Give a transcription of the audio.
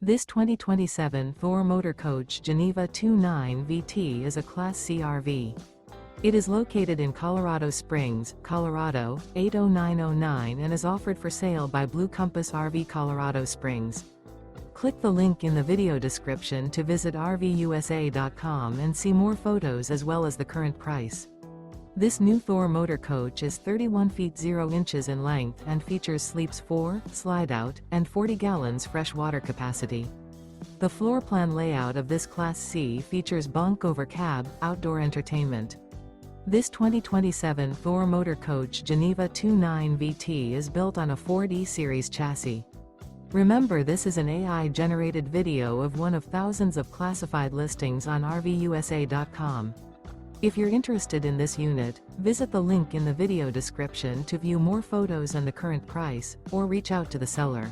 This 2027 Thor Motor Coach Geneva 29 VT is a Class C RV. It is located in Colorado Springs, Colorado, 80909 and is offered for sale by Blue Compass RV Colorado Springs. Click the link in the video description to visit RVUSA.com and see more photos as well as the current price. This new Thor Motor Coach is 31 feet 0 inches in length and features sleeps 4, slide-out, and 40 gallons fresh water capacity. The floor plan layout of this Class C features bunk over cab, outdoor entertainment. This 2027 Thor Motor Coach Geneva 29 VT is built on a Ford E-Series chassis. Remember, this is an AI-generated video of one of thousands of classified listings on RVUSA.com. If you're interested in this unit, visit the link in the video description to view more photos and the current price, or reach out to the seller.